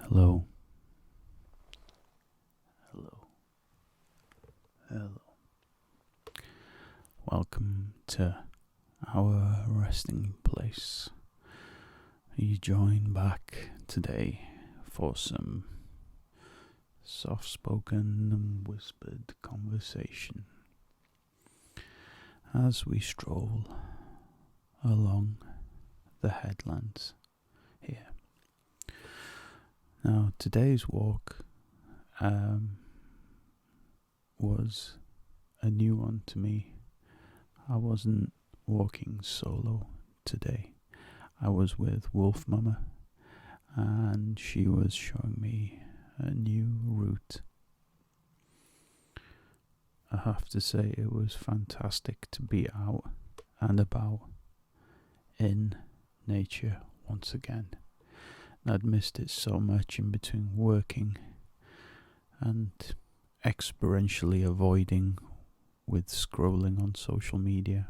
Hello. Hello. Hello. Welcome to our resting place. You join back today for some soft-spoken and whispered conversation as we stroll along the headlands here. Now, today's walk was a new one to me. I wasn't walking solo today. I was with Wolf Mama, and she was showing me a new route. I have to say it was fantastic to be out and about in nature once again. I'd missed it so much in between working and experientially avoiding with scrolling on social media.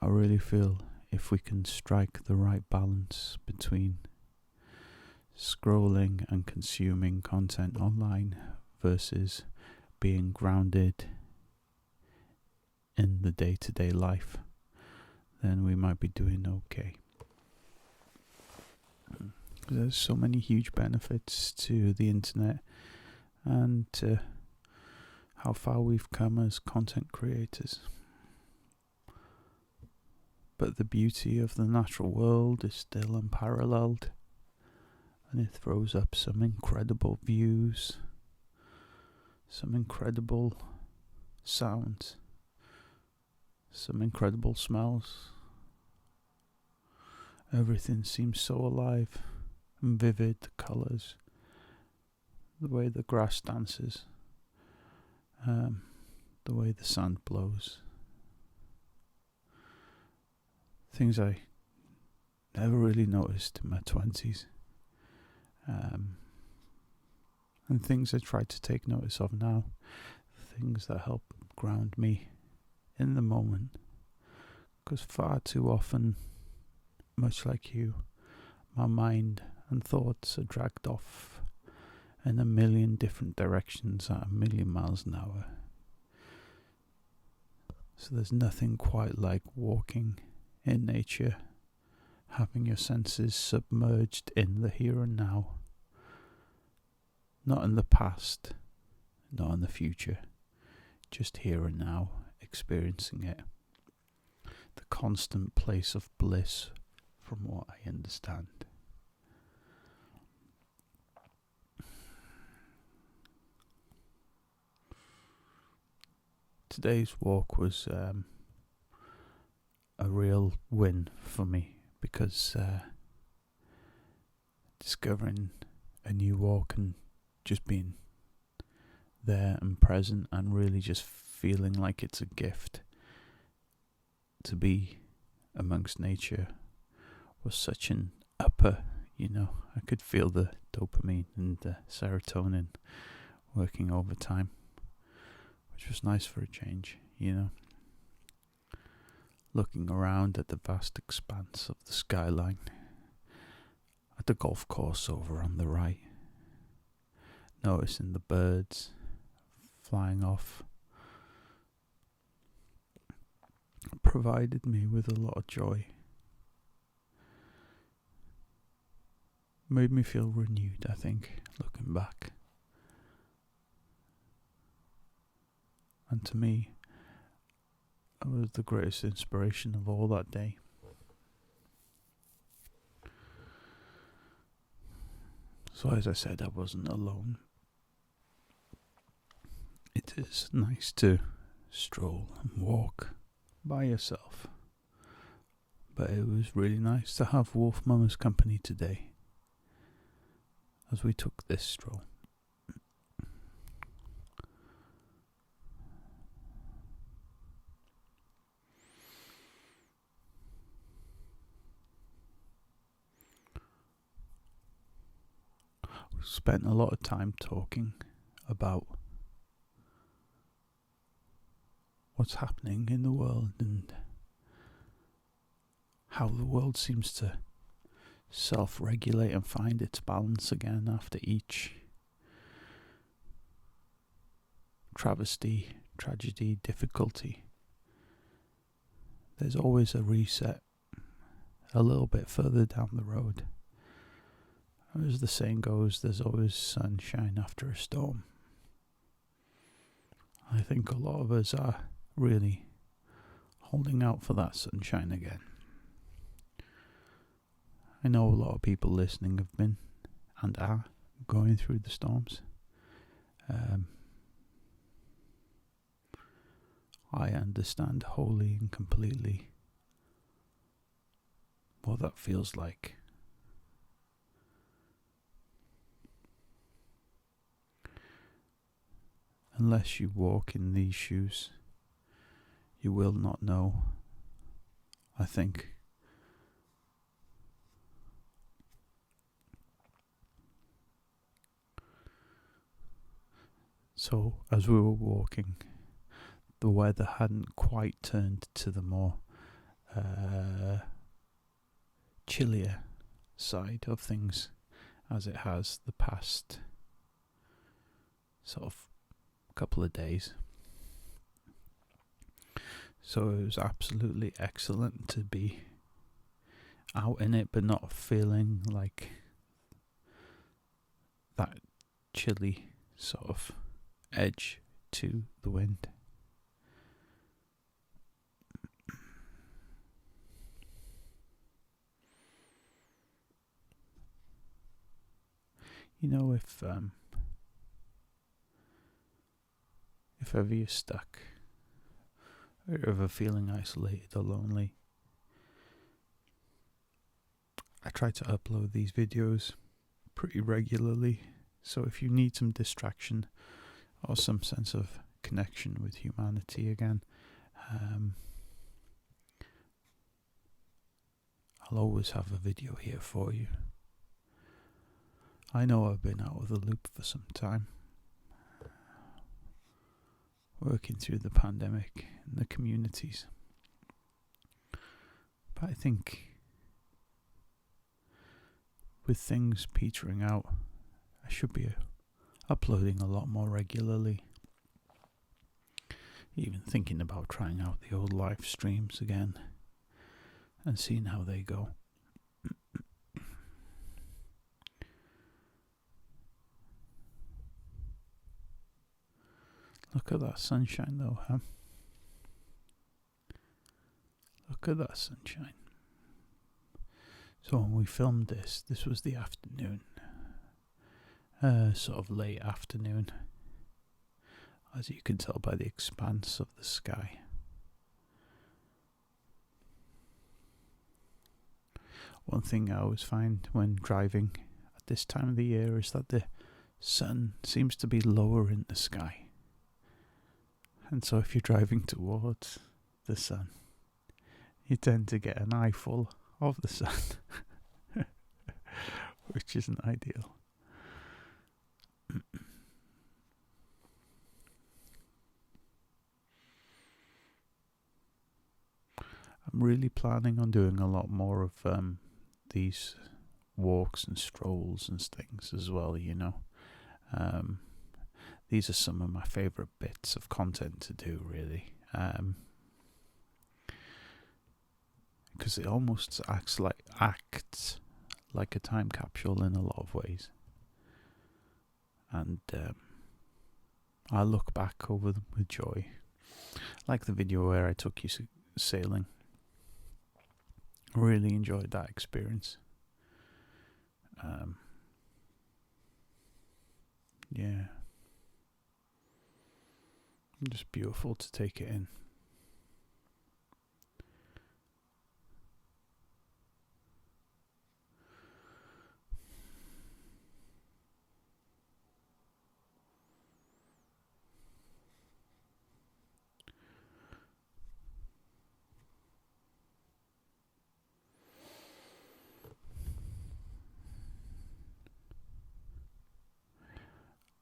I really feel if we can strike the right balance between scrolling and consuming content online versus being grounded in the day-to-day life, then we might be doing okay. There's so many huge benefits to the internet and to how far we've come as content creators. But the beauty of the natural world is still unparalleled, and it throws up some incredible views, some incredible sounds, some incredible smells. Everything seems so alive and vivid, the colours, the way the grass dances, the way the sand blows. Things I never really noticed in my 20s. And things I try to take notice of now. Things that help ground me in the moment. Because far too often, much like you, my mind and thoughts are dragged off in a million different directions at 1,000,000 miles an hour. So there's nothing quite like walking in nature, having your senses submerged in the here and now. Not in the past, not in the future, just here and now, experiencing it. The constant place of bliss, from what I understand. Today's walk was a real win for me because discovering a new walk and just being there and present and really just feeling like it's a gift to be amongst nature was such an upper, I could feel the dopamine and the serotonin working overtime, which was nice for a change, Looking around at the vast expanse of the skyline, at the golf course over on the right, noticing the birds flying off, provided me with a lot of joy. Made me feel renewed, I think, looking back. And to me, it was the greatest inspiration of all that day. So as I said, I wasn't alone. It is nice to stroll and walk by yourself. But it was really nice to have Wolf Mama's company today as we took this stroll. We spent a lot of time talking about what's happening in the world and how the world seems to self-regulate and find its balance again after each travesty, tragedy, difficulty. There's always a reset a little bit further down the road. As the saying goes, there's always sunshine after a storm. I think a lot of us are really holding out for that sunshine again. I know a lot of people listening have been and are going through the storms. I understand wholly and completely what that feels like. Unless you walk in these shoes, you will not know, I think. So, as we were walking, the weather hadn't quite turned to the more chillier side of things as it has the past sort of couple of days. So it was absolutely excellent to be out in it, but not feeling like that chilly sort of edge to the wind. You know, if ever you're stuck, or ever feeling isolated or lonely, I try to upload these videos pretty regularly, so if you need some distraction or some sense of connection with humanity again, I'll always have a video here for you. I know I've been out of the loop for some time, working through the pandemic in the communities. But I think with things petering out, I should be uploading a lot more regularly. Even thinking about trying out the old live streams again and seeing how they go. Look at that sunshine though, huh? Look at that sunshine. So when we filmed this was the afternoon. Sort of late afternoon. As you can tell by the expanse of the sky. One thing I always find when driving at this time of the year is that the sun seems to be lower in the sky. And so if you're driving towards the sun, you tend to get an eyeful of the sun, which isn't ideal. I'm really planning on doing a lot more of these walks and strolls and things as well, you know. These are some of my favourite bits of content to do, really. Because it almost acts like a time capsule in a lot of ways. And I look back over them with joy. Like the video where I took you sailing. Really enjoyed that experience. Yeah. Just beautiful to take it in.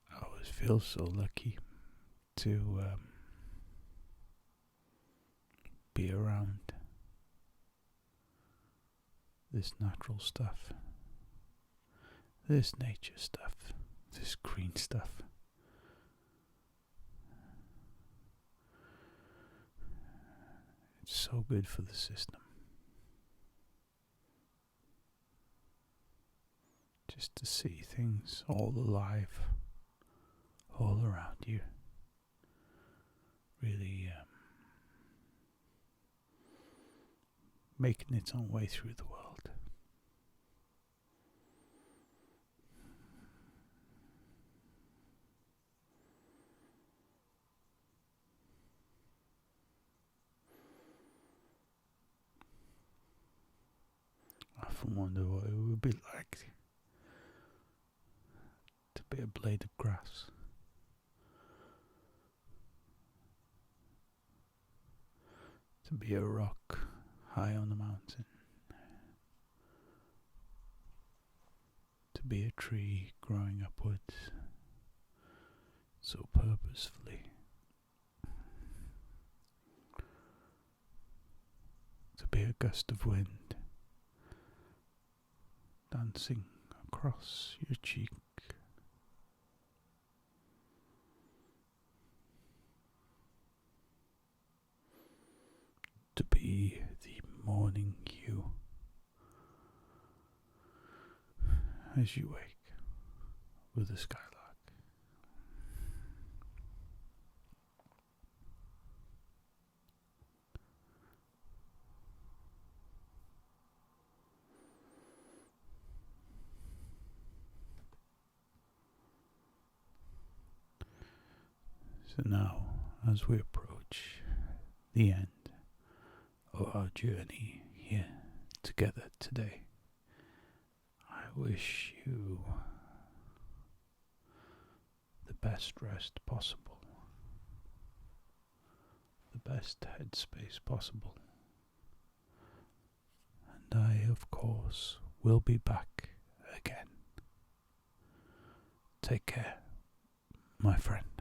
I always feel so lucky to be around this natural stuff, this nature stuff, this green stuff. It's so good for the system. Just to see things all alive, all around you. Really making its own way through the world. I often wonder what it would be like to be a blade of grass. To be a rock high on a mountain. To be a tree growing upwards so purposefully. To be a gust of wind dancing across your cheek. To be the morning you as you wake with the skylark. So now, as we approach the end of our journey here together today, I wish you the best rest possible, the best headspace possible, and I, of course, will be back again. Take care, my friend.